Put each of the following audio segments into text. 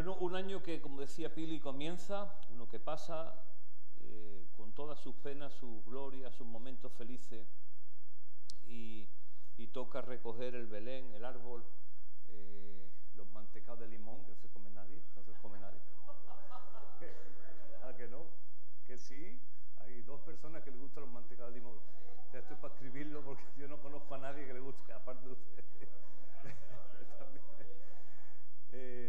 Bueno, un año que, como decía Pili, comienza, uno que pasa con todas sus penas, sus glorias, sus momentos felices, y toca recoger el Belén, el árbol, los mantecados de limón, que no se come nadie, no se los come nadie. ¿A que no? Que sí, hay dos personas que les gustan los mantecados de limón. O sea, esto es para escribirlo porque yo no conozco a nadie que le guste, aparte de ustedes.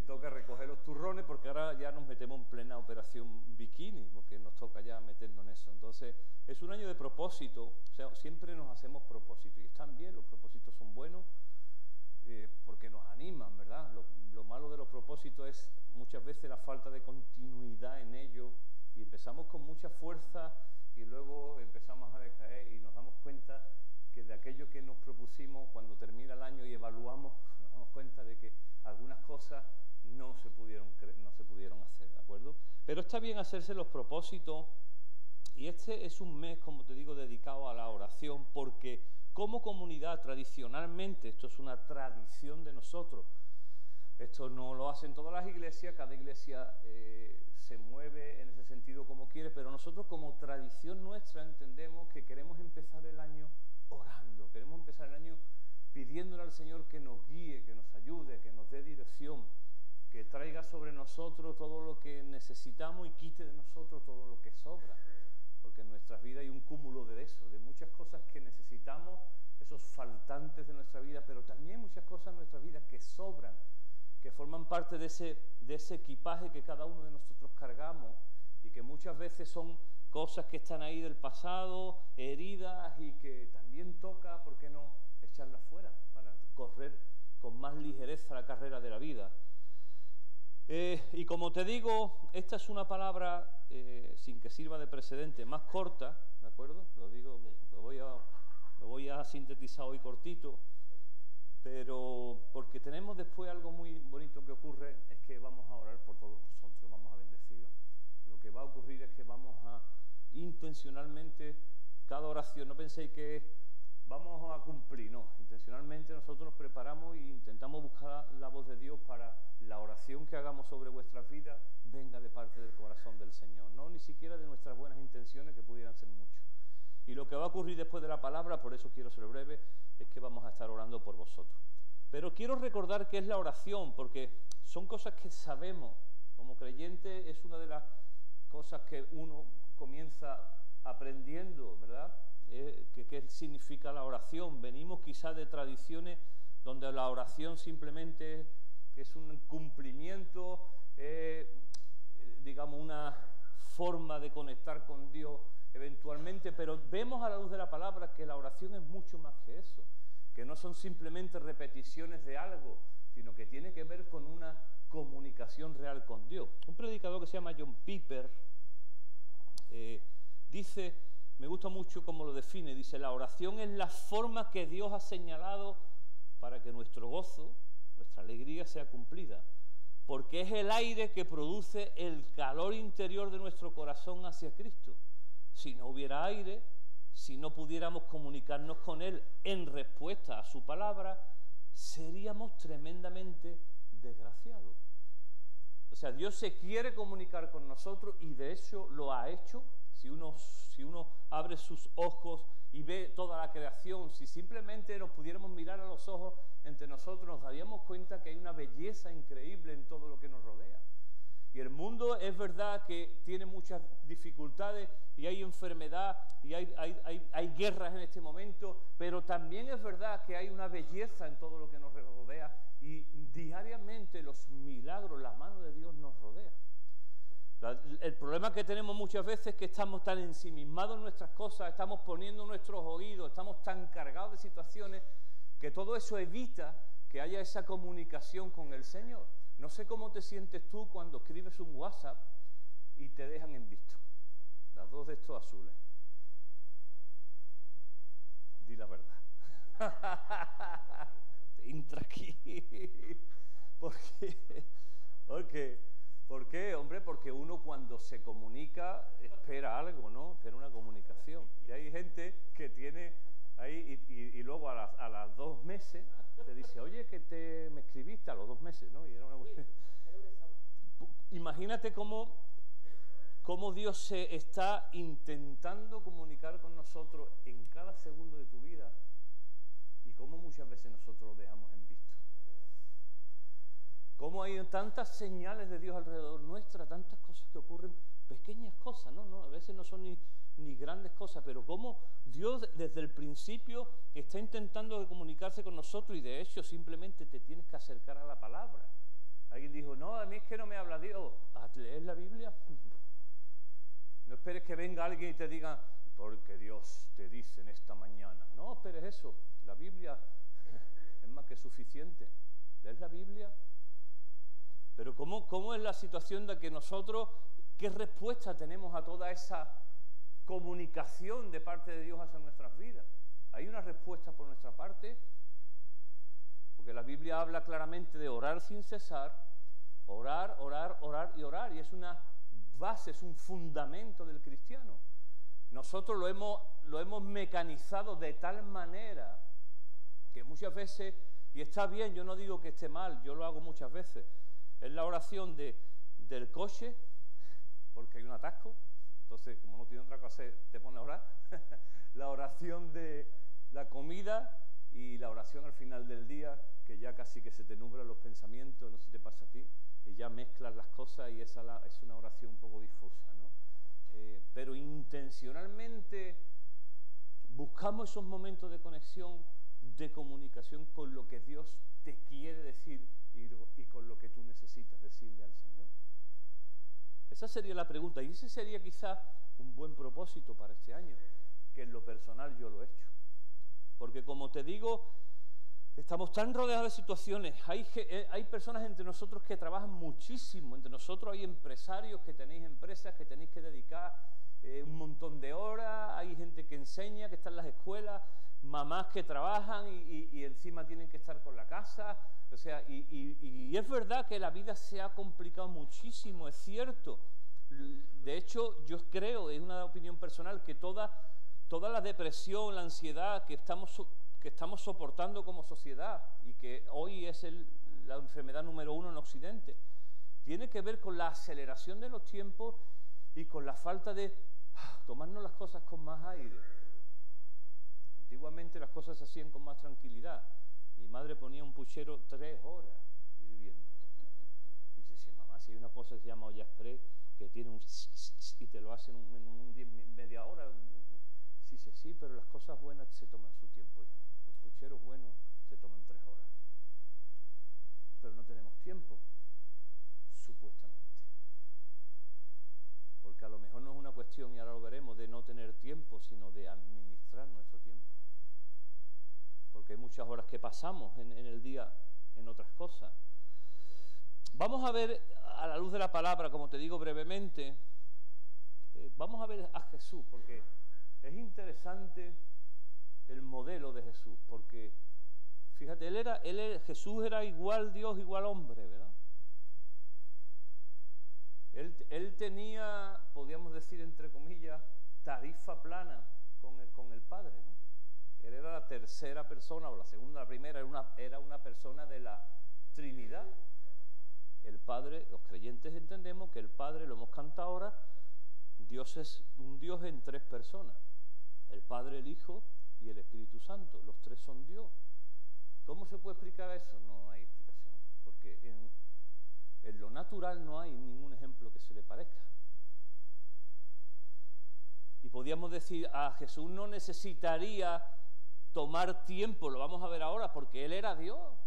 Toca recoger los turrones porque ahora ya nos metemos en plena operación bikini, porque nos toca ya meternos en eso. Entonces, es un año de propósito, o sea, siempre nos hacemos propósitos y están bien, los propósitos son buenos porque nos animan, ¿verdad? Lo malo de los propósitos es muchas veces la falta de continuidad en ellos y empezamos con mucha fuerza y luego empezamos a decaer y nos damos cuenta que de aquello que nos propusimos cuando termina el año y evaluamos, nos damos cuenta de que algunas cosas no se pudieron hacer, ¿de acuerdo? Pero está bien hacerse los propósitos y este es un mes, como te digo, dedicado a la oración porque como comunidad tradicionalmente, esto es una tradición de nosotros, esto no lo hacen todas las iglesias, cada iglesia se mueve en ese sentido como quiere, pero nosotros como tradición nuestra entendemos que queremos empezar el año orando, queremos empezar el año pidiéndole al Señor que nos guíe, que nos ayude, que nos dé dirección, que traiga sobre nosotros todo lo que necesitamos y quite de nosotros todo lo que sobra, porque en nuestras vidas hay un cúmulo de eso, de muchas cosas que necesitamos, esos faltantes de nuestra vida, pero también muchas cosas en nuestra vida que sobran, que forman parte de ese equipaje que cada uno de nosotros cargamos y que muchas veces son cosas que están ahí del pasado, heridas y que también toca, ¿por qué no?, echarlas fuera para correr con más ligereza la carrera de la vida. Y como te digo, esta es una palabra, sin que sirva de precedente, más corta, ¿de acuerdo? Lo digo, lo voy a sintetizar hoy cortito, pero porque tenemos después algo muy bonito que ocurre, es que vamos a orar por todos vosotros, vamos a bendeciros. Lo que va a ocurrir es que vamos a intencionalmente, cada oración, no penséis que vamos a cumplir, no, intencionalmente nosotros nos preparamos e intentamos buscar la voz de Dios para la oración que hagamos sobre vuestras vidas venga de parte del corazón del Señor, no ni siquiera de nuestras buenas intenciones que pudieran ser mucho. Y lo que va a ocurrir después de la palabra, por eso quiero ser breve, es que vamos a estar orando por vosotros. Pero quiero recordar qué es la oración, porque son cosas que sabemos, como creyente es una de las cosas que uno comienza aprendiendo, ¿verdad? ¿Qué significa la oración? Venimos quizás de tradiciones donde la oración simplemente es un cumplimiento, digamos una forma de conectar con Dios eventualmente, pero vemos a la luz de la palabra que la oración es mucho más que eso, que no son simplemente repeticiones de algo, sino que tiene que ver con una comunicación real con Dios. Un predicador que se llama John Piper dice, me gusta mucho cómo lo define, dice, la oración es la forma que Dios ha señalado para que nuestro gozo, nuestra alegría sea cumplida, porque es el aire que produce el calor interior de nuestro corazón hacia Cristo. Si no hubiera aire, si no pudiéramos comunicarnos con Él en respuesta a su palabra, seríamos tremendamente desgraciados. O sea, Dios se quiere comunicar con nosotros y de hecho lo ha hecho. Si uno abre sus ojos y ve toda la creación, si simplemente nos pudiéramos mirar a los ojos entre nosotros, nos daríamos cuenta que hay una belleza increíble en todo lo que nos rodea. Y el mundo es verdad que tiene muchas dificultades y hay enfermedad y hay guerras en este momento, pero también es verdad que hay una belleza en todo lo que nos rodea y diariamente los milagros, la mano de Dios nos rodea. El problema que tenemos muchas veces es que estamos tan ensimismados en nuestras cosas, estamos poniendo nuestros oídos, estamos tan cargados de situaciones que todo eso evita que haya esa comunicación con el Señor. No sé cómo te sientes tú cuando escribes un WhatsApp y te dejan en visto. Las dos de estos azules. Di la verdad. Te entra aquí. ¿Por qué, hombre? Porque uno cuando se comunica espera algo, ¿no? Espera una comunicación. Y hay gente que tiene ahí y luego a las 2 meses te dice, oye, que me escribiste a los 2 meses, ¿no? Y era una... Imagínate cómo Dios se está intentando comunicar con nosotros en cada segundo de tu vida y cómo muchas veces nosotros lo dejamos en visto. Cómo hay tantas señales de Dios alrededor nuestra, tantas cosas que ocurren, pequeñas cosas, ¿no? A veces no son ni grandes cosas, pero cómo Dios desde el principio está intentando comunicarse con nosotros y de hecho simplemente te tienes que acercar a la palabra. Alguien dijo, no, a mí es que no me habla Dios. ¿Lees la Biblia? No esperes que venga alguien y te diga, porque Dios te dice en esta mañana. No esperes eso, la Biblia es más que suficiente. ¿Lees la Biblia? Pero ¿cómo es la situación de que nosotros, qué respuesta tenemos a toda esa comunicación de parte de Dios hacia nuestras vidas? ¿Hay una respuesta por nuestra parte? Porque la Biblia habla claramente de orar sin cesar, orar, orar, orar y orar, y es una base, es un fundamento del cristiano. Nosotros lo hemos mecanizado de tal manera que muchas veces, y está bien, yo no digo que esté mal, yo lo hago muchas veces, es la oración del coche, porque hay un atasco, entonces como no tiene otra cosa te pone a orar, la oración de la comida y la oración al final del día, que ya casi que se te nublan los pensamientos, no sé si te pasa a ti, y ya mezclas las cosas y es una oración un poco difusa, ¿no? Pero intencionalmente buscamos esos momentos de conexión, de comunicación con lo que Dios te quiere decir y con lo que tú necesitas decirle al Señor. Esa sería la pregunta y ese sería quizá un buen propósito para este año, que en lo personal yo lo he hecho. Porque como te digo, estamos tan rodeados de situaciones, hay personas entre nosotros que trabajan muchísimo, entre nosotros hay empresarios que tenéis empresas que tenéis que dedicar un montón de horas, hay gente que enseña, que está en las escuelas, mamás que trabajan y encima tienen que estar con la casa, o sea, y es verdad que la vida se ha complicado muchísimo, es cierto. De hecho, yo creo, es una opinión personal, que toda la depresión, la ansiedad que estamos soportando como sociedad y que hoy es la enfermedad número 1 en Occidente, tiene que ver con la aceleración de los tiempos y con la falta de tomarnos las cosas con más aire. Antiguamente las cosas se hacían con más tranquilidad. Mi madre ponía un puchero 3 horas hirviendo. Y yo decía, mamá, si hay una cosa que se llama olla express, que tiene un y te lo hacen en media hora. Y dice, sí, pero las cosas buenas se toman su tiempo, hijo. Los pucheros buenos se toman 3 horas. Pero no tenemos tiempo, supuestamente. Porque a lo mejor no es una cuestión, y ahora lo veremos, de no tener tiempo, sino de administrar nuestro tiempo. Porque hay muchas horas que pasamos en el día en otras cosas. Vamos a ver, a la luz de la palabra, como te digo brevemente, vamos a ver a Jesús, porque es interesante el modelo de Jesús, porque, fíjate, Jesús era igual Dios, igual hombre, ¿verdad? Él tenía, podríamos decir, entre comillas, tarifa plana con el Padre, ¿no? Él era la tercera persona, o la segunda, la primera, era una persona de la Trinidad. El Padre, los creyentes entendemos que el Padre, lo hemos cantado ahora, Dios es un Dios en 3 personas. El Padre, el Hijo y el Espíritu Santo. Los 3 son Dios. ¿Cómo se puede explicar eso? No hay explicación. Porque en lo natural no hay ningún ejemplo que se le parezca. Y podríamos decir, a Jesús no necesitaría tomar tiempo, lo vamos a ver ahora, porque Él era Dios.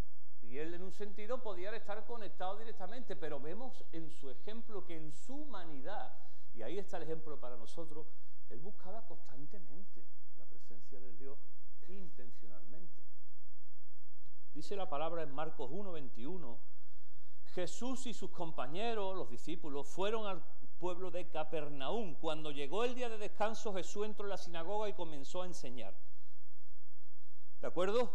Y Él en un sentido podía estar conectado directamente, pero vemos en su ejemplo que en su humanidad, y ahí está el ejemplo para nosotros, Él buscaba constantemente la presencia del Dios intencionalmente. Dice la palabra en Marcos 1:21, Jesús y sus compañeros, los discípulos, fueron al pueblo de Capernaum. Cuando llegó el día de descanso, Jesús entró en la sinagoga y comenzó a enseñar. ¿De acuerdo?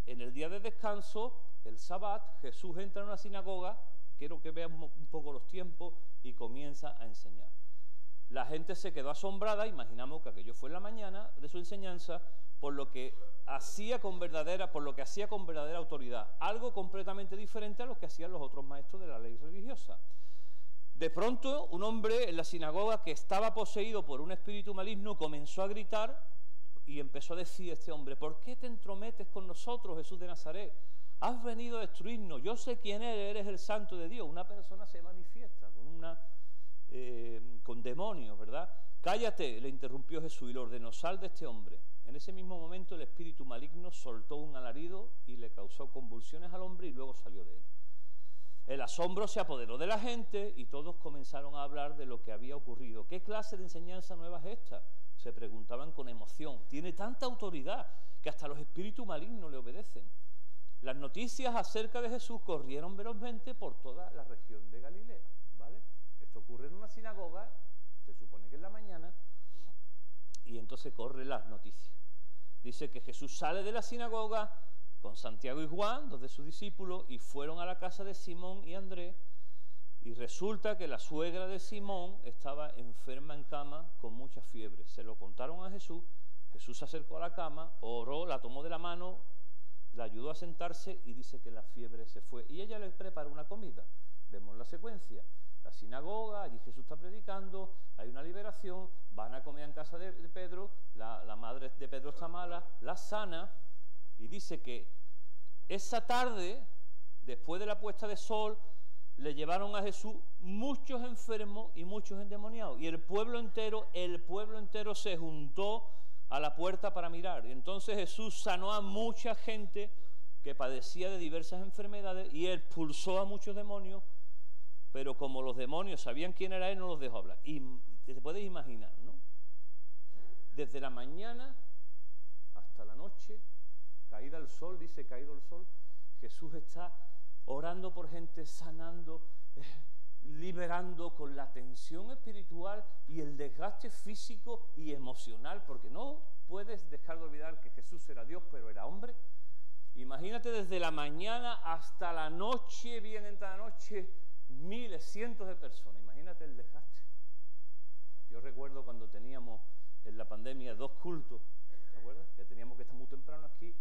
En el día de descanso, el Sabbat, Jesús entra en una sinagoga, quiero que veamos un poco los tiempos, y comienza a enseñar. La gente se quedó asombrada, imaginamos que aquello fue en la mañana de su enseñanza, por lo que hacía con verdadera autoridad, algo completamente diferente a lo que hacían los otros maestros de la ley religiosa. De pronto, un hombre en la sinagoga que estaba poseído por un espíritu maligno comenzó a gritar y empezó a decir este hombre: ¿por qué te entrometes con nosotros, Jesús de Nazaret? Has venido a destruirnos, yo sé quién eres el santo de Dios. Una persona se manifiesta con demonios, ¿verdad? Cállate, le interrumpió Jesús y le ordenó: sal de este hombre. En ese mismo momento el espíritu maligno soltó un alarido y le causó convulsiones al hombre y luego salió de él. El asombro se apoderó de la gente y todos comenzaron a hablar de lo que había ocurrido. ¿Qué clase de enseñanza nueva es esta?, se preguntaban con emoción. Tiene tanta autoridad que hasta los espíritus malignos le obedecen. Las noticias acerca de Jesús corrieron velozmente por toda la región de Galilea, ¿vale? Esto ocurre en una sinagoga, se supone que es la mañana, y entonces corren las noticias. Dice que Jesús sale de la sinagoga con Santiago y Juan, dos de sus discípulos, y fueron a la casa de Simón y Andrés, y resulta que la suegra de Simón estaba enferma en cama con mucha fiebre. Se lo contaron a Jesús, Jesús se acercó a la cama, oró, la tomó de la mano, la ayudó a sentarse y dice que la fiebre se fue. Y ella le preparó una comida. Vemos la secuencia. La sinagoga, allí Jesús está predicando, hay una liberación, van a comer en casa de Pedro, la madre de Pedro está mala, la sana, y dice que esa tarde, después de la puesta de sol, le llevaron a Jesús muchos enfermos y muchos endemoniados, y el pueblo entero se juntó a la puerta para mirar. Y entonces Jesús sanó a mucha gente que padecía de diversas enfermedades y expulsó a muchos demonios, pero como los demonios sabían quién era él, no los dejó hablar. Y te puedes imaginar, ¿no? Desde la mañana hasta la noche, caída el sol, dice caído el sol, Jesús está orando por gente, sanando, liberando, con la tensión espiritual y el desgaste físico y emocional, porque no puedes dejar de olvidar que Jesús era Dios, pero era hombre. Imagínate desde la mañana hasta la noche, bien entrada la noche, miles, cientos de personas. Imagínate el desgaste. Yo recuerdo cuando teníamos en la pandemia 2 cultos, ¿te acuerdas? Que teníamos que estar muy temprano aquí,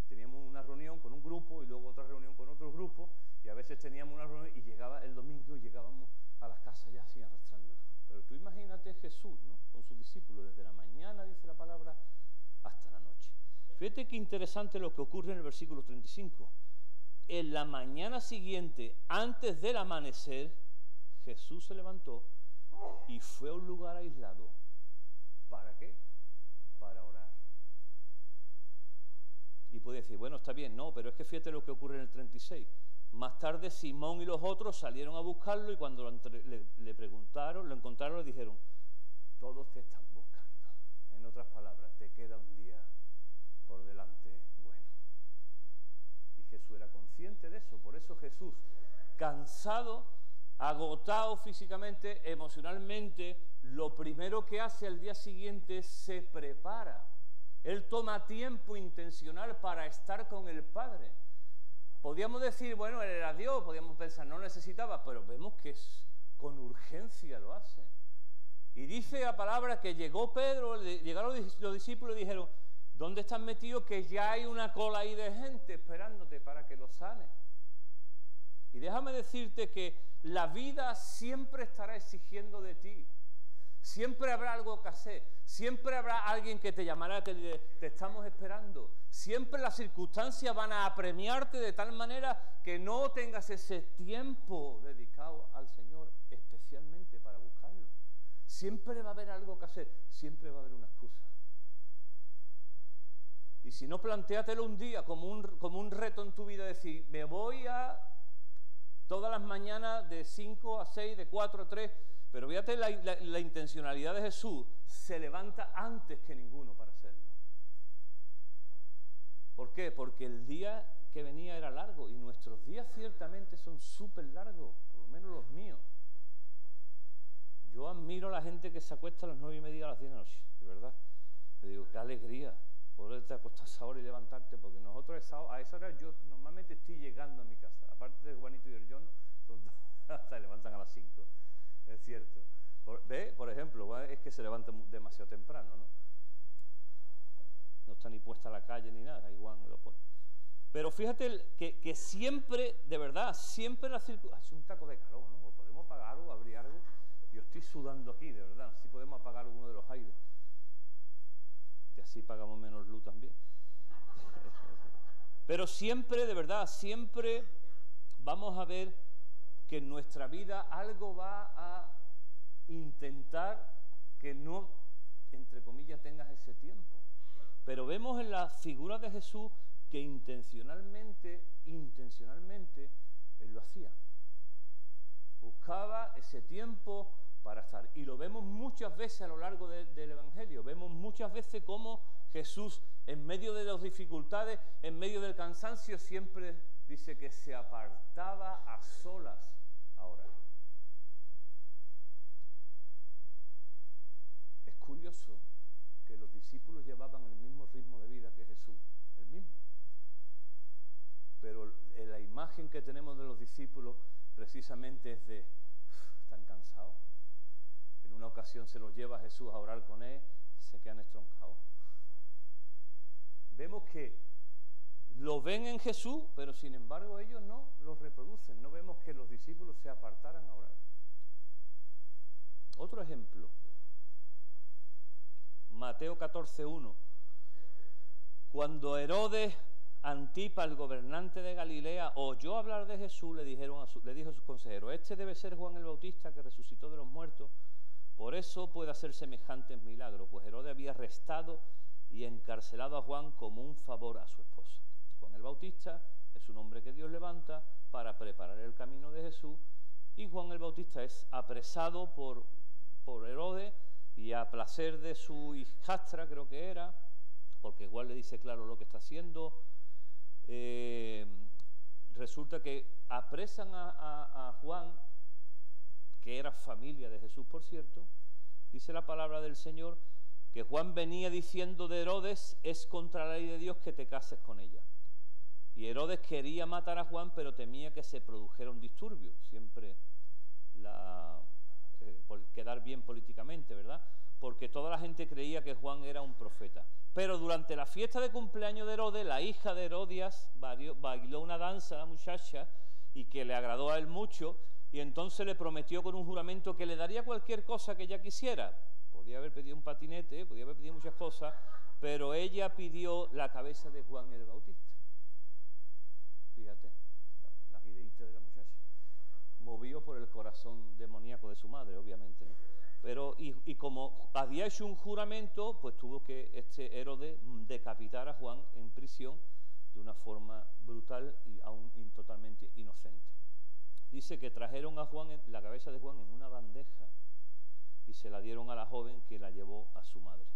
teníamos una reunión con un grupo y luego otra reunión con otro grupo, y a veces teníamos una reunión y llegaba el domingo y llegábamos a las casas ya así arrastrándonos. Pero tú imagínate Jesús, ¿no?, con sus discípulos desde la mañana, dice la palabra, hasta la noche. Fíjate qué interesante lo que ocurre en el versículo 35. En la mañana siguiente, antes del amanecer, Jesús se levantó y fue a un lugar aislado. ¿Para qué? Para orar. Y puede decir, bueno, está bien, no, pero es que fíjate lo que ocurre en el 36. Más tarde Simón y los otros salieron a buscarlo y cuando le preguntaron, lo encontraron, le dijeron: todos te están buscando. En otras palabras, te queda un día por delante bueno. Y Jesús era consciente de eso. Por eso Jesús, cansado, agotado físicamente, emocionalmente, lo primero que hace al día siguiente es se prepara. Él toma tiempo intencional para estar con el Padre. Podríamos decir, bueno, él era Dios, podríamos pensar, no necesitaba, pero vemos que con urgencia lo hace. Y dice la palabra que llegó Pedro, llegaron los discípulos y dijeron: ¿dónde están metidos? Que ya hay una cola ahí de gente esperándote para que lo sane. Y déjame decirte que la vida siempre estará exigiendo de ti. Siempre habrá algo que hacer, siempre habrá alguien que te llamará, que te estamos esperando. Siempre las circunstancias van a apremiarte de tal manera que no tengas ese tiempo dedicado al Señor, especialmente para buscarlo. Siempre va a haber algo que hacer, siempre va a haber una excusa. Y si no, plantéatelo un día como un reto en tu vida, decir: me voy a todas las mañanas de 5 a 6, de 4 a 3, pero fíjate la intencionalidad de Jesús, se levanta antes que ninguno para hacerlo. ¿Por qué? Porque el día que venía era largo, y nuestros días ciertamente son súper largos, por lo menos los míos. Yo admiro a la gente que se acuesta a las 9:30 a las 10 de la noche, de verdad. Le digo, qué alegría poderte acostar a esa hora y levantarte, porque nosotros a esa hora yo normalmente estoy llegando a mi casa. Aparte de Juanito y el John, hasta se levantan a las 5, es cierto. ¿Ve? Por ejemplo, es que se levanta demasiado temprano, ¿no? No está ni puesta a la calle ni nada, igual lo pone. Pero fíjate que siempre, de verdad, siempre la circunstancia... Hace un taco de calor, ¿no? ¿O podemos apagar algo, abrir algo? Yo estoy sudando aquí, de verdad. Si podemos apagar alguno de los aires. Y así pagamos menos luz también. Pero siempre, de verdad, siempre vamos a ver que en nuestra vida algo va a intentar que no, entre comillas, tengas ese tiempo. Pero vemos en la figura de Jesús que intencionalmente, Él lo hacía. Buscaba ese tiempo para estar. Y lo vemos muchas veces a lo largo del Evangelio. Vemos muchas veces cómo Jesús, en medio de las dificultades, en medio del cansancio, siempre dice que se apartaba a solas a orar. Es curioso que los discípulos llevaban el mismo ritmo de vida que Jesús, el mismo. Pero la imagen que tenemos de los discípulos precisamente es de están cansados. En una ocasión se los lleva a Jesús a orar con él, se quedan estroncados. Vemos que lo ven en Jesús, pero sin embargo ellos no lo reproducen. No vemos que los discípulos se apartaran a orar. Otro ejemplo, Mateo 14:1. Cuando Herodes Antipa, el gobernante de Galilea, oyó hablar de Jesús, le dijo a sus consejeros: este debe ser Juan el Bautista, que resucitó de los muertos, por eso puede hacer semejantes milagros, pues Herodes había arrestado y encarcelado a Juan como un favor a su esposa. Juan el Bautista es un hombre que Dios levanta para preparar el camino de Jesús, y Juan el Bautista es apresado por Herodes, y a placer de su hijastra, creo que era, porque igual le dice claro lo que está haciendo. Resulta que apresan a Juan, que era familia de Jesús, por cierto. Dice la palabra del Señor que Juan venía diciendo de Herodes: es contra la ley de Dios que te cases con ella. Y Herodes quería matar a Juan, pero temía que se produjera un disturbio, siempre por quedar bien políticamente, ¿verdad? Porque toda la gente creía que Juan era un profeta. Pero durante la fiesta de cumpleaños de Herodes, la hija de Herodias bailó una danza a la muchacha, y que le agradó a él mucho, y entonces le prometió con un juramento que le daría cualquier cosa que ella quisiera. Podía haber pedido un patinete, podía haber pedido muchas cosas, pero ella pidió la cabeza de Juan el Bautista. Fíjate, las ideitas de la muchacha. Movido por el corazón demoníaco de su madre, obviamente, ¿no? Pero, y como había hecho un juramento, pues tuvo que Herodes decapitar a Juan en prisión de una forma brutal y aún totalmente inocente. Dice que trajeron a Juan, la cabeza de Juan, en una bandeja, y se la dieron a la joven, que la llevó a su madre.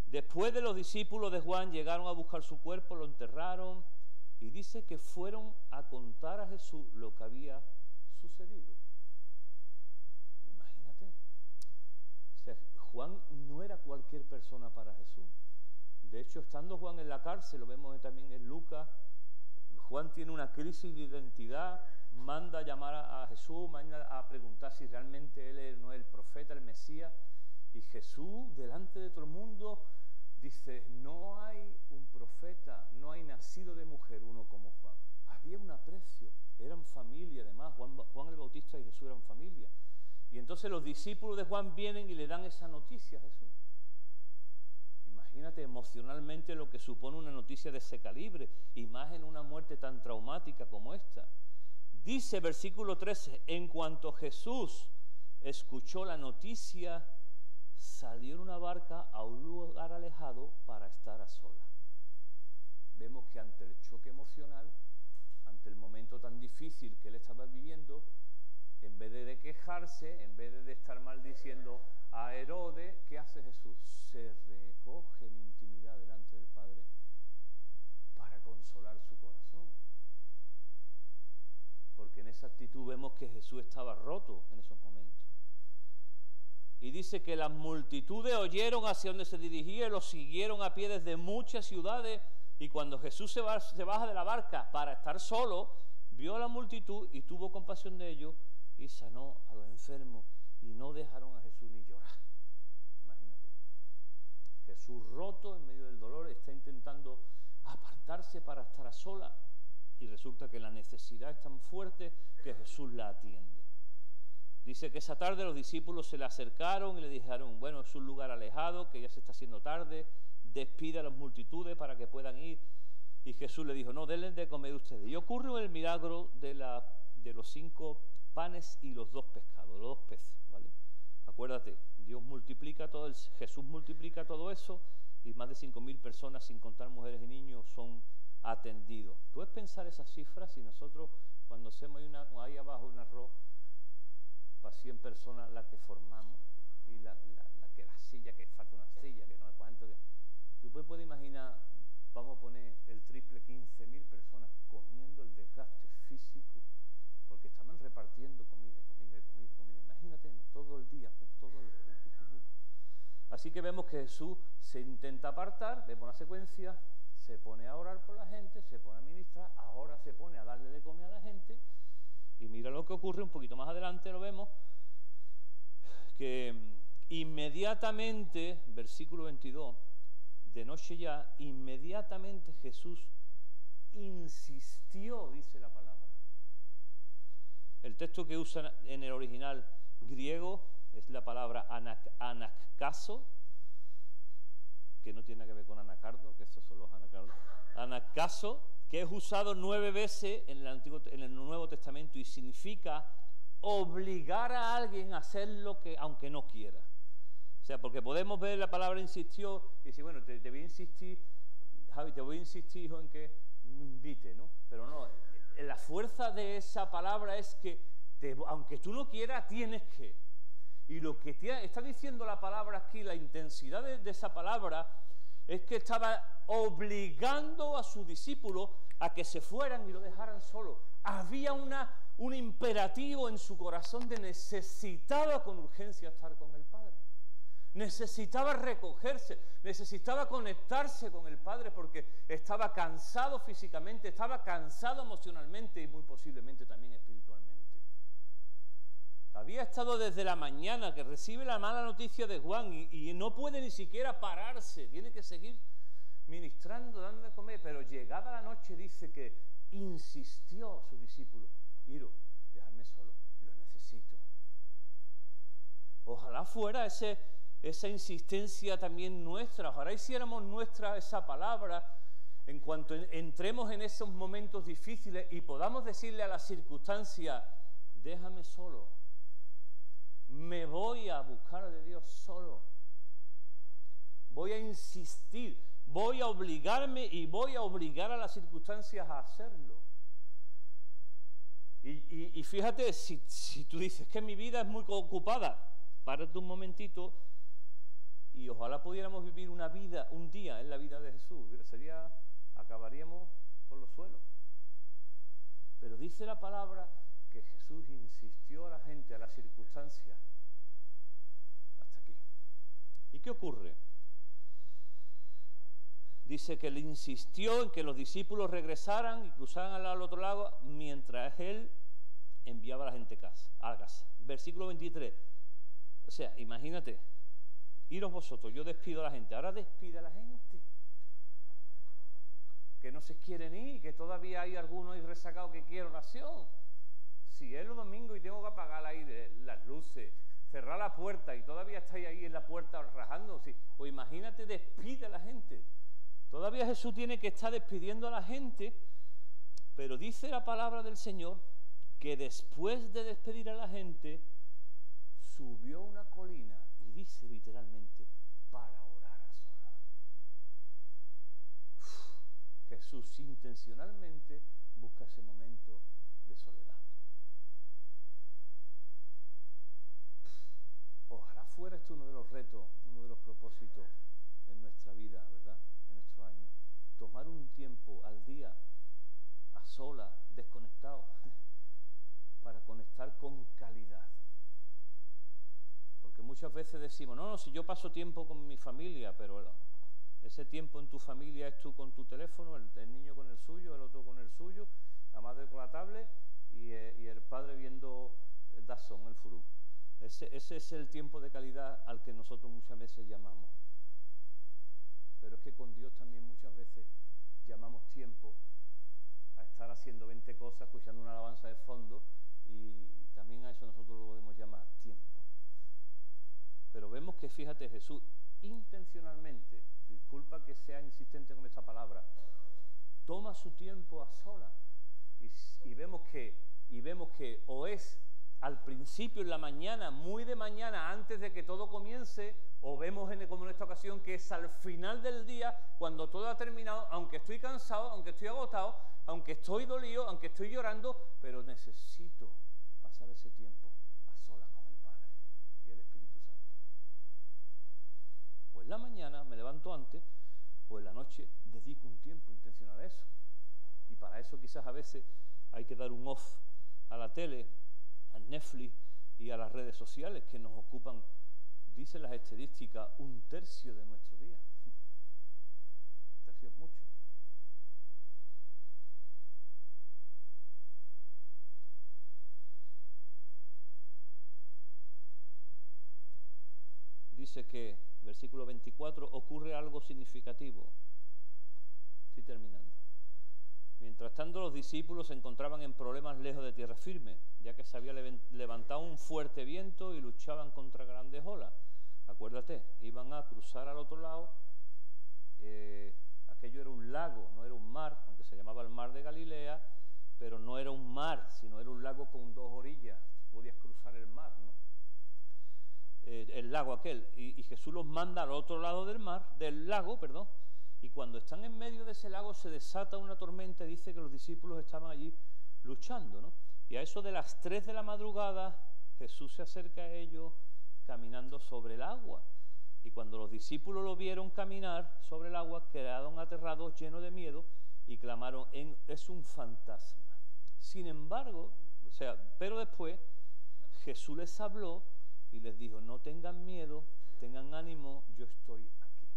Después de los discípulos de Juan llegaron a buscar su cuerpo, lo enterraron, y dice que fueron a contar a Jesús lo que había sucedido. Imagínate. O sea, Juan no era cualquier persona para Jesús. De hecho, estando Juan en la cárcel, lo vemos también en Lucas, Juan tiene una crisis de identidad, manda a llamar a Jesús, manda a preguntar si realmente él no es el profeta, el Mesías, y Jesús, delante de todo el mundo, dice: no hay un profeta, no hay nacido de mujer uno como Juan. Había un aprecio, eran familia además, Juan el Bautista y Jesús eran familia. Y entonces los discípulos de Juan vienen y le dan esa noticia a Jesús. Imagínate emocionalmente lo que supone una noticia de ese calibre, y más en una muerte tan traumática como esta. Dice versículo 13: en cuanto Jesús escuchó la noticia, salió en una barca a un lugar alejado para estar a solas. Vemos que ante el choque emocional, ante el momento tan difícil que él estaba viviendo, en vez de quejarse, en vez de estar maldiciendo a Herodes, ¿qué hace Jesús? Se recoge en intimidad delante del Padre para consolar su corazón. Porque en esa actitud vemos que Jesús estaba roto en esos momentos. Y dice que las multitudes oyeron hacia donde se dirigía y lo siguieron a pie desde muchas ciudades. Y cuando Jesús se baja de la barca para estar solo, vio a la multitud y tuvo compasión de ellos y sanó a los enfermos. y no dejaron a Jesús ni llorar. Imagínate. Jesús, roto en medio del dolor, está intentando apartarse para estar a solas, y resulta que la necesidad es tan fuerte que Jesús la atiende. Dice que esa tarde los discípulos se le acercaron y le dijeron: bueno, es un lugar alejado, que ya se está haciendo tarde, despida a las multitudes para que puedan ir. Y Jesús le dijo: no, denles de comer ustedes. Y ocurre el milagro de los 5 panes y los 2 pescados, los 2 peces, ¿vale? Acuérdate, Jesús multiplica todo eso, y más de 5.000 personas, sin contar mujeres y niños, son atendidos. ¿Puedes pensar esas cifras? Si nosotros, cuando hacemos ahí abajo un arroz para 100 personas, la que formamos, y la silla, que falta una silla, que no sé cuánto, tú puedes imaginar, vamos a poner el triple, 15.000 personas comiendo, el desgaste físico, porque estaban repartiendo comida. Imagínate, ¿no? Todo el día, Así que vemos que Jesús se intenta apartar, vemos una secuencia, se pone a orar por la gente, se pone a ministrar, ahora se pone a darle de comer a la gente, y mira lo que ocurre un poquito más adelante, lo vemos, que inmediatamente, versículo 22, de noche ya, inmediatamente Jesús insistió, dice la palabra. El texto que usa en el original griego es la palabra anakkaso, que no tiene nada que ver con anacardo, que estos son los anacardos. Anakkaso, que es usado 9 veces en el Nuevo Testamento y significa obligar a alguien a hacer lo que, aunque no quiera. O sea, porque podemos ver la palabra insistió y decir, bueno, te voy a insistir, Javi, te voy a insistir, hijo, en que me invite, ¿no? Pero no, la fuerza de esa palabra es que, aunque tú no quieras, tienes que. Y lo que está diciendo la palabra aquí, la intensidad de esa palabra, es que estaba obligando a sus discípulos a que se fueran y lo dejaran solo. Había un imperativo en su corazón de necesitaba con urgencia estar con el Padre. Necesitaba recogerse, necesitaba conectarse con el Padre porque estaba cansado físicamente, estaba cansado emocionalmente y muy posiblemente también espiritualmente. Había estado desde la mañana, que recibe la mala noticia de Juan y no puede ni siquiera pararse, tiene que seguir ministrando, dando de comer, pero llegada la noche dice que insistió a su discípulo: iros, dejadme solo, lo necesito. Ojalá fuera esa insistencia también nuestra, ojalá hiciéramos nuestra esa palabra en cuanto entremos en esos momentos difíciles y podamos decirle a la circunstancia: déjame solo, me voy a buscar de Dios solo, voy a insistir, voy a obligarme y voy a obligar a las circunstancias a hacerlo. Y fíjate, si tú dices que mi vida es muy ocupada, párate un momentito y ojalá pudiéramos vivir un día en la vida de Jesús. Acabaríamos por los suelos. Pero dice la palabra que Jesús insistió a la gente, a las circunstancias, hasta aquí. ¿Y qué ocurre? Dice que le insistió en que los discípulos regresaran y cruzaran al otro lado mientras él enviaba a la gente a casa. Versículo 23. O sea, imagínate, iros vosotros, yo despido a la gente. Ahora despide a la gente. Que no se quieren ir, que todavía hay algunos rezagados que quieren oración. Si es los domingos y tengo que apagar las luces, cerrar la puerta y todavía estáis ahí en la puerta rajando, pues imagínate, despide a la gente. Todavía Jesús tiene que estar despidiendo a la gente, pero dice la palabra del Señor que después de despedir a la gente, subió una colina y dice literalmente, para orar a solas. Jesús intencionalmente busca ese momento de soledad. Ojalá fuera esto uno de los retos, uno de los propósitos en nuestra vida, ¿verdad? En nuestro año. Tomar un tiempo al día, a solas, desconectado, para conectar con calidad. Porque muchas veces decimos, no, si yo paso tiempo con mi familia, pero ese tiempo en tu familia es tú con tu teléfono, el niño con el suyo, el otro con el suyo, la madre con la tablet y el padre viendo el DAZN, el furú. Ese es el tiempo de calidad al que nosotros muchas veces llamamos. Pero es que con Dios también muchas veces llamamos tiempo a estar haciendo 20 cosas, escuchando una alabanza de fondo, y también a eso nosotros lo podemos llamar tiempo. Pero vemos que, fíjate, Jesús intencionalmente, disculpa que sea insistente con esta palabra, toma su tiempo a solas, y vemos que o es al principio en la mañana, muy de mañana, antes de que todo comience, o vemos como en esta ocasión que es al final del día, cuando todo ha terminado, aunque estoy cansado, aunque estoy agotado, aunque estoy dolido, aunque estoy llorando, pero necesito pasar ese tiempo a solas con el Padre y el Espíritu Santo. O en la mañana me levanto antes, o en la noche dedico un tiempo intencional a eso. Y para eso quizás a veces hay que dar un off a la tele, al Netflix y a las redes sociales que nos ocupan, dicen las estadísticas, 1/3 de nuestro día. 1/3 es mucho. Dice que, versículo 24, ocurre algo significativo. Estoy terminando. Mientras tanto, los discípulos se encontraban en problemas lejos de tierra firme, ya que se había levantado un fuerte viento y luchaban contra grandes olas. Acuérdate, iban a cruzar al otro lado. Aquello era un lago, no era un mar, aunque se llamaba el mar de Galilea, pero no era un mar, sino era un lago con 2 orillas. Podías cruzar el mar, ¿no? El lago aquel. Y Jesús los manda al otro lado del lago, y cuando están en medio de ese lago se desata una tormenta. Dice que los discípulos estaban allí luchando, ¿no? Y a eso de las 3 de la madrugada Jesús se acerca a ellos caminando sobre el agua. Y cuando los discípulos lo vieron caminar sobre el agua, quedaron aterrados, llenos de miedo, y clamaron, es un fantasma. Sin embargo, pero después Jesús les habló y les dijo, no tengan miedo, tengan ánimo, yo estoy aquí.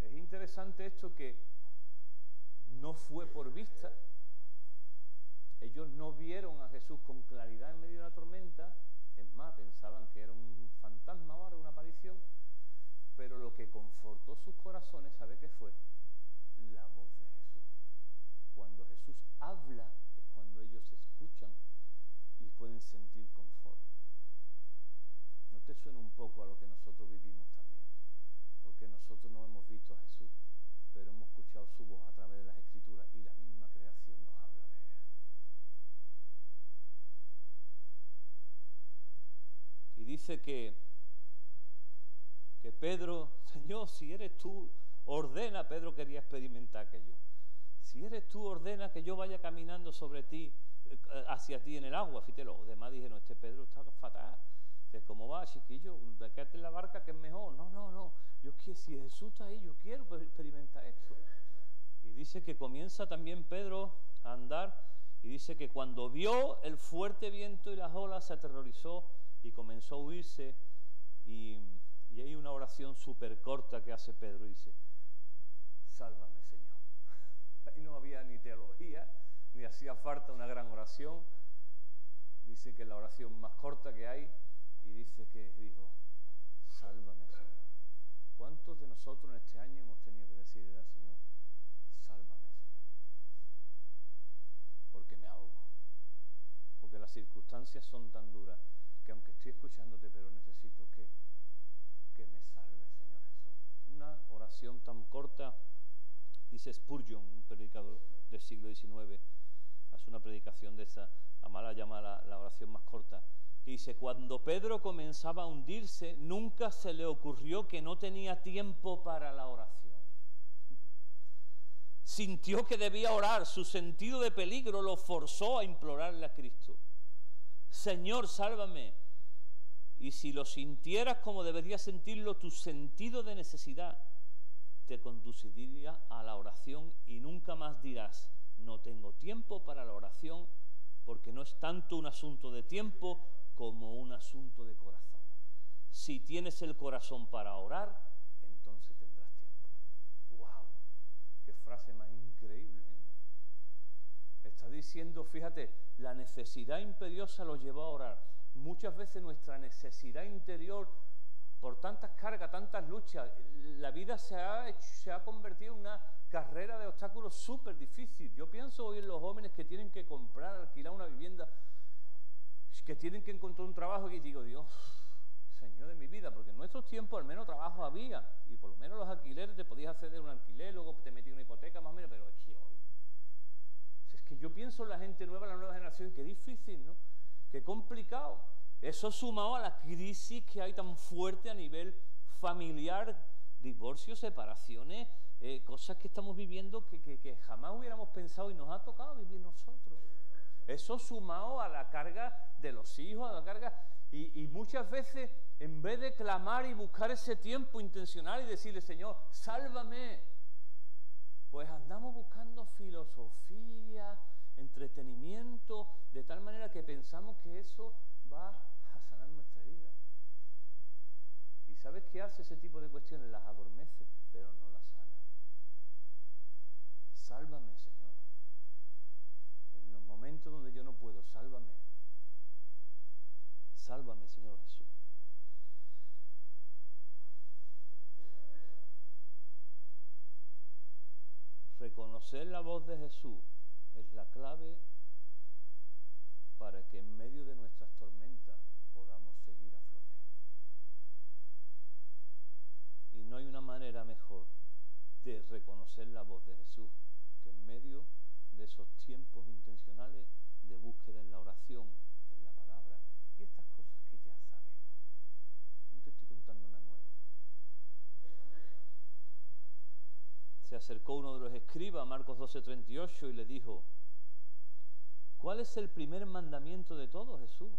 Es interesante esto, que no fue por vista. Ellos no vieron a Jesús con claridad en medio de la tormenta. Es más, pensaban que era un fantasma o una aparición. Pero lo que confortó sus corazones, ¿sabe qué fue? La voz de Jesús. Cuando Jesús habla es cuando ellos escuchan y pueden sentir confort. ¿No te suena un poco a lo que nosotros vivimos también? Porque nosotros no hemos visto a Jesús, pero hemos escuchado su voz a través de las Escrituras y la misma creación nos habla de Él. Y dice que Pedro, Señor, si eres tú, ordena. Pedro quería experimentar aquello. Si eres tú, ordena que yo vaya caminando sobre ti, hacia ti en el agua. Fíjate, los demás dijeron, este Pedro está fatal. ¿Cómo va, chiquillo? Quédate en la barca que es mejor. No. Yo quiero, si Jesús está ahí, yo quiero experimentar esto. Y dice que comienza también Pedro a andar, y dice que cuando vio el fuerte viento y las olas se aterrorizó y comenzó a huirse. Y hay una oración súper corta que hace Pedro, y dice, sálvame, Señor. Ahí no había ni teología, ni hacía falta una gran oración. Dice que es la oración más corta que hay, y dice que dijo, sálvame, Señor. ¿Cuántos de nosotros en este año hemos tenido que decirle al Señor, sálvame, Señor? Porque me ahogo, porque las circunstancias son tan duras, que aunque estoy escuchándote, pero necesito que me salve, Señor Jesús. Una oración tan corta, dice Spurgeon, un predicador del siglo XIX, hace una predicación de esa, la llama la oración más corta, y dice, cuando Pedro comenzaba a hundirse, nunca se le ocurrió que no tenía tiempo para la oración. Sintió que debía orar, su sentido de peligro lo forzó a implorarle a Cristo. Señor, sálvame. Y si lo sintieras como deberías sentirlo, tu sentido de necesidad te conduciría a la oración y nunca más dirás, no tengo tiempo para la oración, porque no es tanto un asunto de tiempo como un asunto de corazón. Si tienes el corazón para orar, entonces tendrás tiempo. ¡Wow! ¡Qué frase más increíble! Está diciendo, fíjate, la necesidad imperiosa lo llevó a orar. muchas veces nuestra necesidad interior, por tantas cargas, tantas luchas, la vida se ha convertido en una carrera de obstáculos súper difícil. Yo pienso hoy en los jóvenes que tienen que comprar, alquilar una vivienda, que tienen que encontrar un trabajo, y digo, Dios, Señor de mi vida, porque en nuestros tiempos al menos trabajo había, y por lo menos los alquileres te podías acceder a un alquiler, luego te metías una hipoteca más o menos, pero es que hoy, es que yo pienso en la gente nueva, la nueva generación, qué difícil, ¿no? Qué complicado. Eso sumado a la crisis que hay tan fuerte a nivel familiar, divorcios, separaciones, cosas que estamos viviendo que jamás hubiéramos pensado y nos ha tocado vivir nosotros. Eso sumado a la carga de los hijos, a la carga... Y muchas veces, en vez de clamar y buscar ese tiempo intencional y decirle, Señor, sálvame, pues andamos buscando filosofía, entretenimiento, de tal manera que pensamos que eso va a sanar nuestra vida. ¿Y sabes qué hace ese tipo de cuestiones? Las adormece, pero no las sana. Sálvame, Señor. En los momentos donde yo no puedo, sálvame. Sálvame, Señor Jesús. Reconocer la voz de Jesús es la clave para que en medio de nuestras tormentas podamos seguir a flote. Y no hay una manera mejor de reconocer la voz de Jesús que en medio de esos tiempos intencionales de búsqueda en la oración, en la palabra y estas cosas que ya sabemos. No te estoy contando nada nuevo. Se acercó uno de los escribas, Marcos 12:38, y le dijo, ¿cuál es el primer mandamiento de todo, Jesús?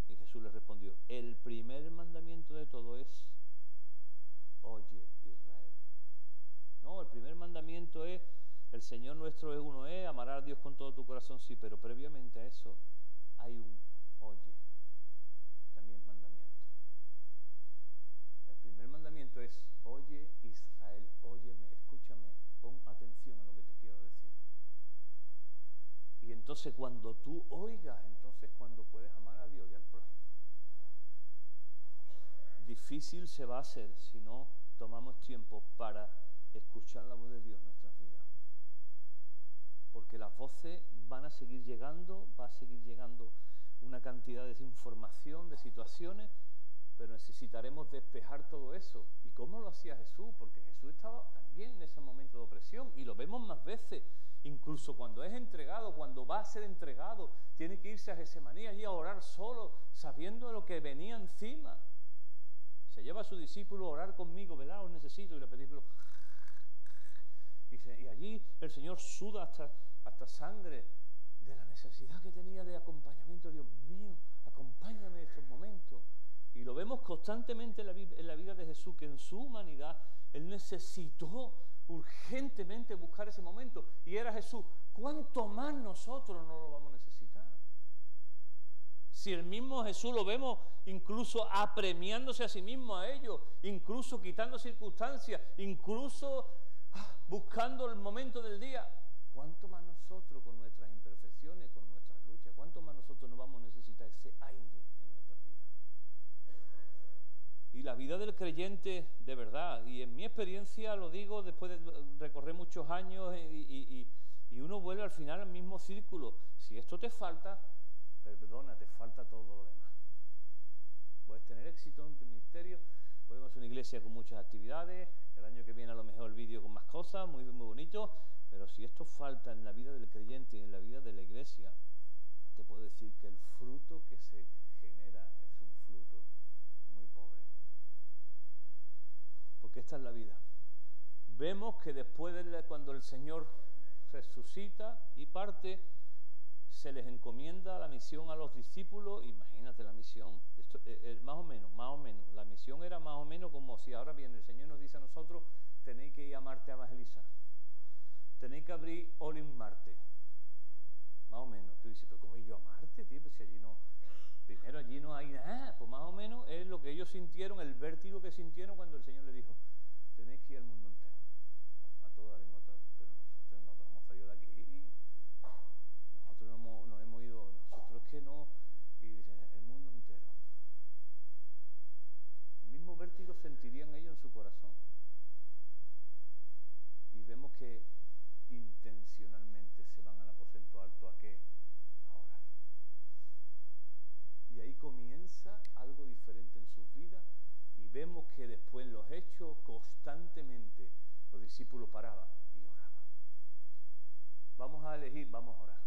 Y Jesús le respondió, el primer mandamiento de todo es, oye, Israel. No, el primer mandamiento es, el Señor nuestro es uno, amarás a Dios con todo tu corazón, sí, pero previamente a eso hay un oye, también mandamiento. El primer mandamiento es, oye, Israel, óyeme, escúchame, pon atención a lo que te quiero decir. Y entonces cuando tú oigas, entonces cuando puedes amar a Dios y al prójimo. Difícil se va a hacer si no tomamos tiempo para escuchar la voz de Dios en nuestras vidas. Porque las voces van a seguir llegando, va a seguir llegando una cantidad de información, de situaciones, pero necesitaremos despejar todo eso. ¿Y cómo lo hacía Jesús? Porque Jesús estaba también en ese momento de opresión, y lo vemos más veces. Incluso cuando es entregado, cuando va a ser entregado, tiene que irse a Getsemaní allí a orar solo, sabiendo de lo que venía encima. Se lleva a su discípulo a orar conmigo, ¿verdad? Os necesito, y le pedí, y allí el Señor suda hasta sangre de la necesidad que tenía de acompañamiento. Dios mío, acompáñame en estos momentos. Y lo vemos constantemente en la vida de Jesús, que en su humanidad Él necesitó urgentemente buscar ese momento. Y era Jesús. ¿Cuánto más nosotros no lo vamos a necesitar? Si el mismo Jesús lo vemos incluso apremiándose a sí mismo a ello, incluso quitando circunstancias, incluso buscando el momento del día, ¿cuánto más nosotros con nuestras imperfecciones, con nuestras luchas, cuánto más nosotros no vamos a necesitar ese aire en nuestras vidas? Y la vida del creyente, de verdad, y en mi experiencia lo digo después de recorrer muchos años y uno vuelve al final al mismo círculo. Si esto te falta, perdona, te falta todo lo demás. Puedes tener éxito en tu ministerio, podemos ser una iglesia con muchas actividades, el año que viene a lo mejor el vídeo con más cosas, muy, muy bonito, pero si esto falta en la vida del creyente y en la vida de la iglesia, te puedo decir que el fruto que se genera es un fruto muy pobre. Porque esta es la vida. Vemos que después cuando el Señor resucita y parte, se les encomienda la misión a los discípulos. Imagínate la misión, esto, más o menos, la misión era más o menos como si ahora bien el Señor nos dice a nosotros, tenéis que ir a Marte a evangelizar, tenéis que abrir Olin Marte, más o menos. Tú dices, pero ¿cómo yo a Marte, tío? Pues si allí no, primero allí no hay nada. Pues más o menos es lo que ellos sintieron, el vértigo que sintieron cuando el Señor les dijo, tenéis que ir al mundo entero, a toda lengua, pero nosotros hemos salido de aquí. Nosotros no hemos ido, nosotros que no, y dicen, el mundo que después en los Hechos constantemente los discípulos paraban y oraban. Vamos a elegir, vamos a orar.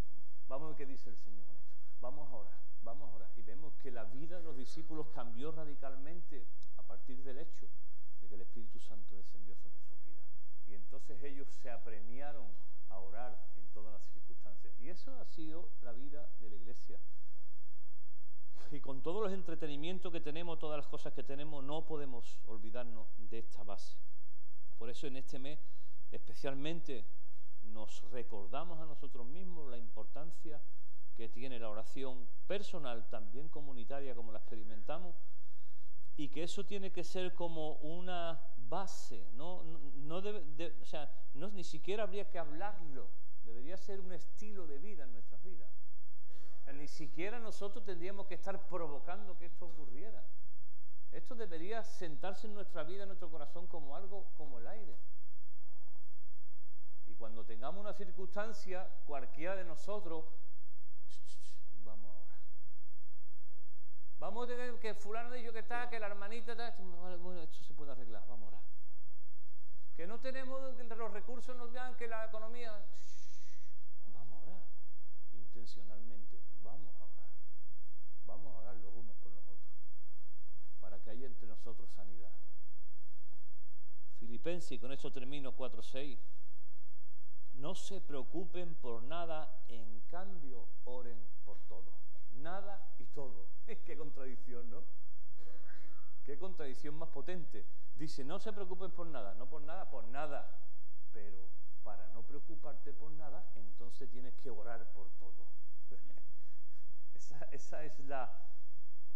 Vamos a ver qué dice el Señor con esto. Vamos a orar, vamos a orar. Y vemos que la vida de los discípulos cambió radicalmente a partir del hecho de que el Espíritu Santo descendió sobre sus vidas. Y entonces ellos se apremiaron a orar en todas las circunstancias. Y eso ha sido la vida de la Iglesia. Y con todos los entretenimientos que tenemos, todas las cosas que tenemos, no podemos olvidarnos de esta base. Por eso en este mes especialmente nos recordamos a nosotros mismos la importancia que tiene la oración personal, también comunitaria como la experimentamos, y que eso tiene que ser como una base, ni siquiera habría que hablarlo, debería ser un estilo de vida en nuestras vidas. Ni siquiera nosotros tendríamos que estar provocando que esto ocurriera. Esto debería sentarse en nuestra vida, en nuestro corazón, como algo como el aire. Y cuando tengamos una circunstancia, cualquiera de nosotros, vamos a orar. Vamos a tener que fulano dicho que está, que la hermanita está, bueno, esto se puede arreglar, vamos a orar. Que no tenemos, que los recursos nos dan, que la economía, vamos a orar. Intencionalmente, vamos a orar. Vamos a orar los unos por los otros, para que haya entre nosotros sanidad. Filipenses, y con esto termino, 4:6. No se preocupen por nada, en cambio oren por todo. Nada y todo. Qué contradicción, ¿no? Qué contradicción más potente. Dice, no se preocupen por nada, no por nada, por nada. Pero para no preocuparte por nada, entonces tienes que orar por todo. Esa es la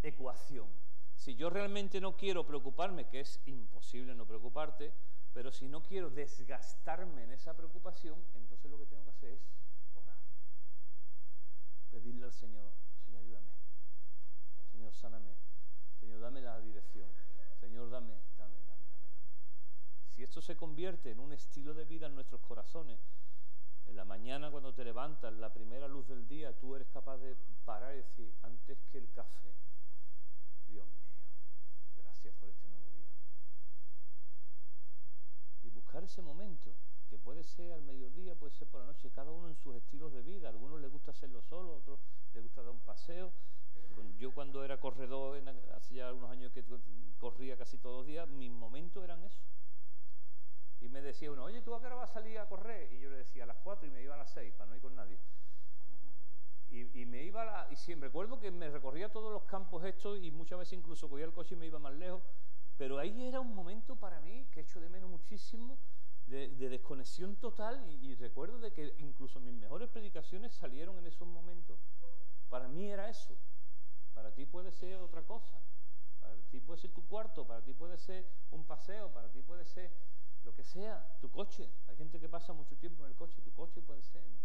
ecuación. Si yo realmente no quiero preocuparme, que es imposible no preocuparte, pero si no quiero desgastarme en esa preocupación, entonces lo que tengo que hacer es orar. Pedirle al Señor, Señor, ayúdame. Señor, sáname. Señor, dame la dirección. Señor, dame. Si esto se convierte en un estilo de vida en nuestros corazones, en la mañana cuando te levantas, la primera luz del día, tú eres capaz de parar y decir, antes que el café, Dios mío, gracias por este nuevo día. Y buscar ese momento, que puede ser al mediodía, puede ser por la noche, cada uno en sus estilos de vida. A algunos les gusta hacerlo solo, a otros les gusta dar un paseo. Yo cuando era corredor, hace ya unos años que corría casi todos los días, mis momentos eran eso. Y me decía uno, oye, ¿tú a qué hora vas a salir a correr? Y yo le decía a las 4 y me iba a las 6 para no ir con nadie. Y me iba y siempre recuerdo que me recorría todos los campos estos y muchas veces incluso cogía el coche y me iba más lejos. Pero ahí era un momento para mí que echo de menos muchísimo, de desconexión total, y recuerdo de que incluso mis mejores predicaciones salieron en esos momentos. Para mí era eso. Para ti puede ser otra cosa. Para ti puede ser tu cuarto, para ti puede ser un paseo, para ti puede ser lo que sea, tu coche. Hay gente que pasa mucho tiempo en el coche, tu coche puede ser, ¿no?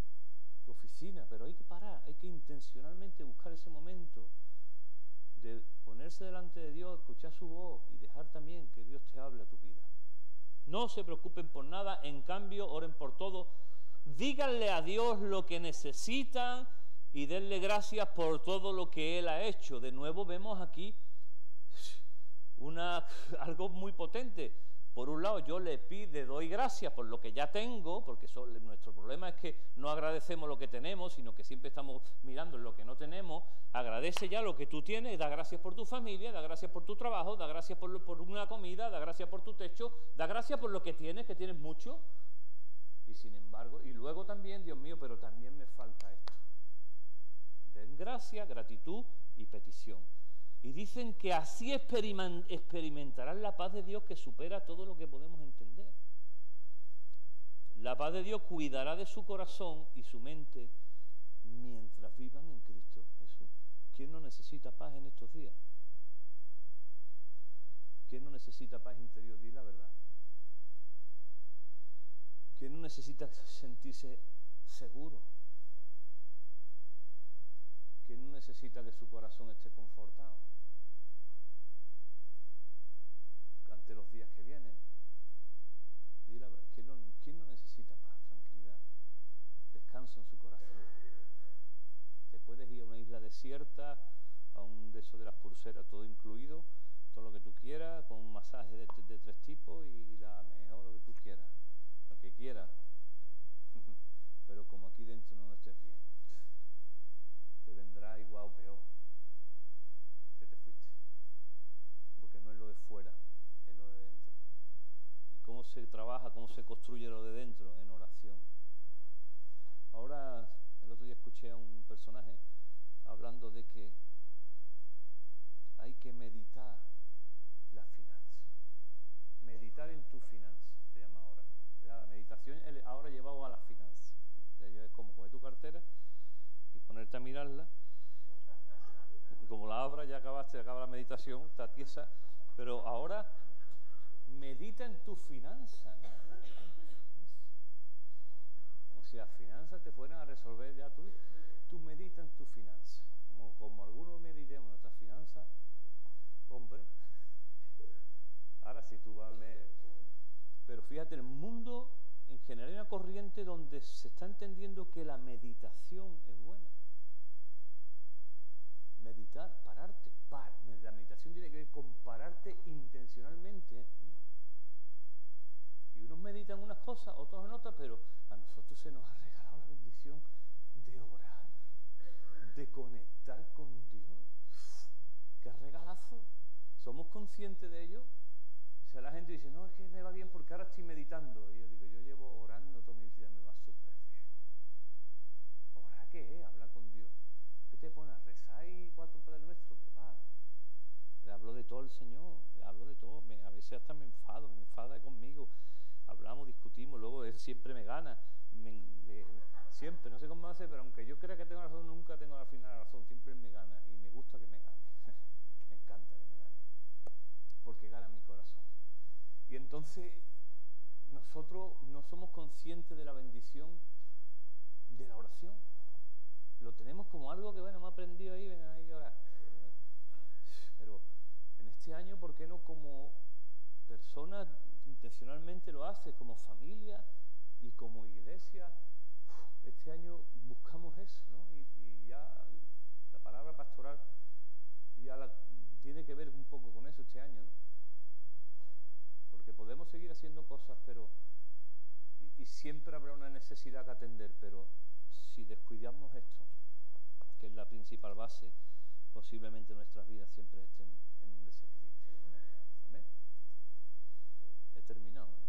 Tu oficina, pero hay que parar, hay que intencionalmente buscar ese momento de ponerse delante de Dios, escuchar su voz y dejar también que Dios te hable a tu vida. No se preocupen por nada, en cambio oren por todo. Díganle a Dios lo que necesitan y denle gracias por todo lo que Él ha hecho. De nuevo vemos aquí algo muy potente. Por un lado, yo le doy gracias por lo que ya tengo, porque nuestro problema es que no agradecemos lo que tenemos, sino que siempre estamos mirando lo que no tenemos. Agradece ya lo que tú tienes, da gracias por tu familia, da gracias por tu trabajo, da gracias por una comida, da gracias por tu techo, da gracias por lo que tienes mucho. Y sin embargo, y luego también, Dios mío, pero también me falta esto. Den gracias, gratitud y petición. Y dicen que así experimentarán la paz de Dios que supera todo lo que podemos entender. La paz de Dios cuidará de su corazón y su mente mientras vivan en Cristo Jesús. ¿Quién no necesita paz en estos días? ¿Quién no necesita paz interior? Di la verdad. ¿Quién no necesita sentirse seguro? ¿Quién no necesita que su corazón esté confortado ante los días que vienen? Di la verdad. ¿Quién no necesita paz, tranquilidad, descanso en su corazón? Te puedes ir a una isla desierta, a un de esos de las pulseras, todo incluido, todo lo que tú quieras, con un masaje de 3 tipos y la mejor, lo que tú quieras, lo que quieras. Pero como aquí dentro no estés bien, te vendrá igual o peor que te fuiste. Porque no es lo de fuera, es lo de dentro. ¿Y cómo se trabaja, cómo se construye lo de dentro? En oración. Ahora, el otro día escuché a un personaje hablando de que hay que meditar la finanza. Meditar en tu finanza, se llama ahora. La meditación ahora llevado a la finanza. O sea, es como coger tu cartera y ponerte a mirarla. Y como la abras, ya acabaste, acaba la meditación, está tiesa. Pero ahora medita en tu finanza, ¿no? O sea, finanzas te fueran a resolver ya tú. Tú medita en tu finanza. Como algunos meditemos en nuestras finanzas, hombre. Ahora si tú vas a... Pero fíjate, el mundo en general hay una corriente donde se está entendiendo que la meditación es buena. Meditar, pararte. La meditación tiene que ver con pararte intencionalmente. Y unos meditan unas cosas, otros en otras, pero a nosotros se nos ha regalado la bendición de orar, de conectar con Dios. ¡Qué regalazo! ¿Somos conscientes de ello? O sea, la gente dice, no, es que me va bien porque ahora estoy meditando. Y yo digo, yo llevo orando toda mi vida y me va súper bien. ¿Orar qué es? Hablar con Dios. ¿Por qué te pones a rezar y 4 Padres Nuestros? Que va. Le hablo de todo el Señor, le hablo de todo. A veces hasta me enfada conmigo. Hablamos, discutimos, luego él siempre me gana. Siempre, no sé cómo hace, pero aunque yo crea que tengo razón, nunca tengo al final la razón. Siempre él me gana y me gusta que me gane. Me encanta que me gane. Porque gana mi corazón. Y entonces nosotros no somos conscientes de la bendición de la oración. Lo tenemos como algo que, bueno, hemos aprendido ahí, venga ahí a orar. Pero en este año, ¿por qué no como persona intencionalmente lo hace, como familia y como iglesia? Este año buscamos eso, ¿no? Y ya la palabra pastoral ya tiene que ver un poco con eso este año, ¿no? Porque podemos seguir haciendo cosas, pero y siempre habrá una necesidad que atender, pero si descuidamos esto, que es la principal base, posiblemente nuestras vidas siempre estén en un desequilibrio. ¿Amén? He terminado, ¿eh?